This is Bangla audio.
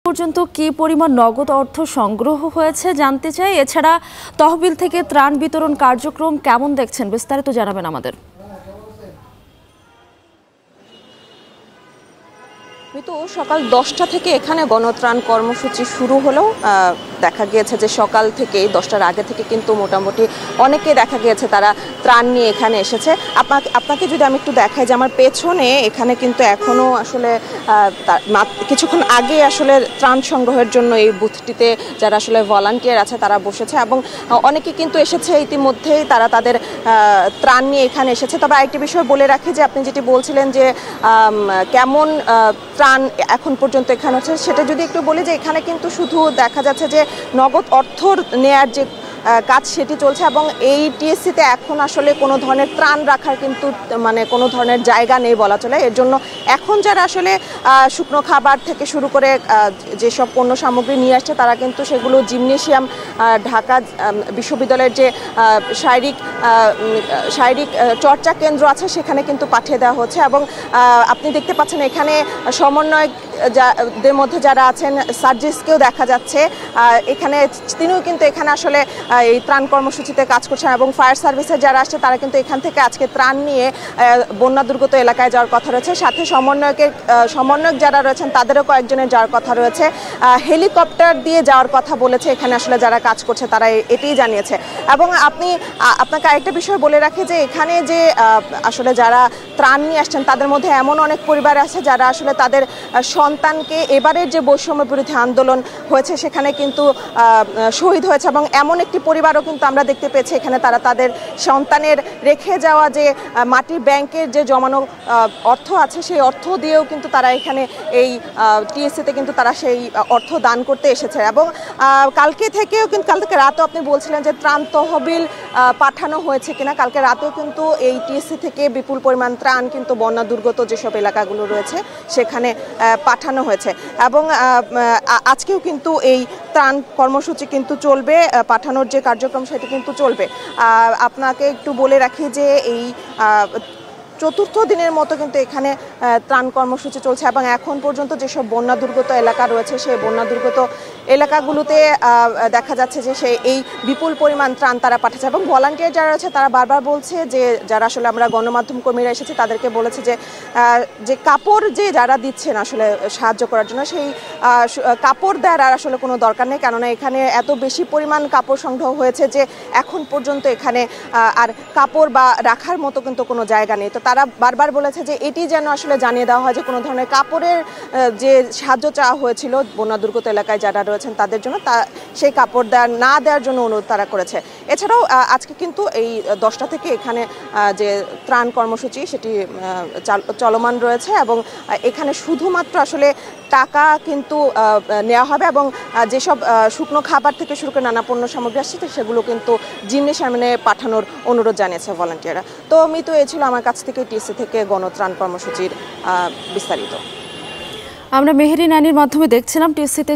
পর্যন্ত কি পরিমাণ নগদ অর্থ সংগ্রহ হয়েছে জানতে চাই। এছাড়া তহবিল থেকে ত্রাণ বিতরণ কার্যক্রম কেমন দেখছেন, বিস্তারিত জানাবেন আমাদের। তো সকাল 10টা থেকে এখানে গণত্রাণ কর্মসূচি শুরু হলেও দেখা গিয়েছে যে সকাল থেকেই 10টার আগে থেকে কিন্তু মোটামুটি অনেকে দেখা গিয়েছে তারা ত্রাণ নিয়ে এখানে এসেছে। আপনাকে যদি আমি একটু দেখাই যে আমার পেছনে এখানে কিন্তু এখনও আসলে কিছুক্ষণ আগে আসলে ত্রাণ সংগ্রহের জন্য এই বুথটিতে যারা আসলে ভলান্টিয়ার আছে তারা বসেছে এবং অনেকে কিন্তু এসেছে ইতিমধ্যেই, তারা তাদের ত্রাণ নিয়ে এখানে এসেছে। তবে আরেকটি বিষয় বলে রাখি যে আপনি যেটি বলছিলেন যে কেমন ত্রাণ এখন পর্যন্ত এখানে হচ্ছে, সেটা যদি একটু বলি যে এখানে কিন্তু শুধু দেখা যাচ্ছে যে নগদ অর্থ নেয়ার যে কাজ সেটি চলছে এবং এই টিএসসিতে এখন আসলে কোনো ধরনের ত্রাণ রাখার কিন্তু মানে কোনো ধরনের জায়গা নেই বলা চলে। এর জন্য এখন যারা আসলে শুকনো খাবার থেকে শুরু করে যেসব পণ্য সামগ্রী নিয়ে আসছে তারা কিন্তু সেগুলো জিমনেশিয়াম, ঢাকা বিশ্ববিদ্যালয়ের যে শারীরিক চর্চা কেন্দ্র আছে সেখানে কিন্তু পাঠিয়ে দেওয়া হচ্ছে। এবং আপনি দেখতে পাচ্ছেন এখানে সমন্বয়কদের মধ্যে যারা আছেন, সার্জিসকেও দেখা যাচ্ছে এখানে, তিনিও কিন্তু এখানে আসলে এই ত্রাণ কর্মসূচিতে কাজ করছেন এবং ফায়ার সার্ভিসের যারা আসছে তারা কিন্তু এখান থেকে আজকে ত্রাণ নিয়ে বন্যা দুর্গত এলাকায় যাওয়ার কথা রয়েছে। সাথে সমন্বয়ক যারা রয়েছেন তাদেরও কয়েকজনের যাওয়ার কথা রয়েছে। হেলিকপ্টার দিয়ে যাওয়ার কথা বলেছে এখানে আসলে যারা কাজ করছে তারা এটাই জানিয়েছে। এবং আপনাকে আরেকটা বিষয় বলে রাখি যে এখানে যে আসলে যারা ত্রাণ নিয়ে আসছেন তাদের মধ্যে এমন অনেক পরিবার আছে যারা আসলে তাদের সন্তানকে এবারের যে বৈষম্য বিরোধী আন্দোলন হয়েছে সেখানে কিন্তু শহীদ হয়েছে এবং এমন একটি পরিবারও কিন্তু আমরা দেখতে পেয়েছি এখানে তারা তাদের সন্তানের রেখে যাওয়া যে মাটির ব্যাংকের যে জমানো অর্থ আছে সেই অর্থ দিয়েও কিন্তু তারা এখানে এই টিএসসিতে কিন্তু তারা সেই অর্থ দান করতে এসেছে। এবং কালকে রাতেও আপনি বলছিলেন যে ত্রাণ তহবিল পাঠানো হয়েছে কিনা, কালকে রাতেও কিন্তু এই টিএসসি থেকে বিপুল পরিমাণ ত্রাণ কিন্তু বন্যা দুর্গত যেসব এলাকাগুলো রয়েছে সেখানে পাঠানো হয়েছে এবং আজকেও কিন্তু এই ত্রাণ কর্মসূচি কিন্তু চলবে, পাঠানোর যে কার্যক্রম সেটি কিন্তু চলবে। আপনাকে একটু বলে রাখি যে এই চতুর্থ দিনের মতো কিন্তু এখানে ত্রাণ কর্মসূচি চলছে এবং এখন পর্যন্ত যেসব বন্যা দুর্গত এলাকা রয়েছে সেই বন্যা দুর্গত এলাকাগুলোতে দেখা যাচ্ছে যে এই বিপুল পরিমাণ ত্রাণ তারা পাঠাচ্ছে। এবং ভলান্টিয়ার যারা রয়েছে তারা বারবার বলছে যে যারা আসলে আমরা গণমাধ্যম কর্মীরা এসেছি তাদেরকে বলেছে যে কাপড় যে যারা দিচ্ছেন আসলে সাহায্য করার জন্য সেই কাপড় দেওয়ার আর আসলে কোনো দরকার নেই, কেননা এখানে এত বেশি পরিমাণ কাপড় সংগ্রহ হয়েছে যে এখন পর্যন্ত এখানে আর কাপড় বা রাখার মতো কিন্তু কোনো জায়গা নেই। তো তারা বারবার বলেছে যে এটি যেন আসলে জানিয়ে দেওয়া হয় যে কোনো ধরনের কাপড়ের যে সাহায্য চাওয়া হয়েছিল বন্যা দুর্গত এলাকায় যারা রয়েছেন তাদের জন্য, সেই কাপড় না দেওয়ার জন্য অনুরোধ তারা করেছে। এছাড়াও আজকে কিন্তু এই 10টা থেকে এখানে যে ত্রাণ কর্মসূচি সেটি চলমান রয়েছে এবং এখানে শুধুমাত্র আসলে টাকা কিন্তু নেওয়া হবে এবং যেসব শুকনো খাবার থেকে শুরু করে নানা পণ্য সামগ্রী আসছে সেগুলো কিন্তু জিমনেশিয়ামে পাঠানোর অনুরোধ জানিয়েছে ভলান্টিয়াররা। তো মিতু, এ ছিল আমার কাছ থেকে টিএসসি থেকে গণত্রাণ কর্মসূচির বিস্তারিত। আমরা মেহেরি নানির মাধ্যমে দেখছিলাম টিএসসিতে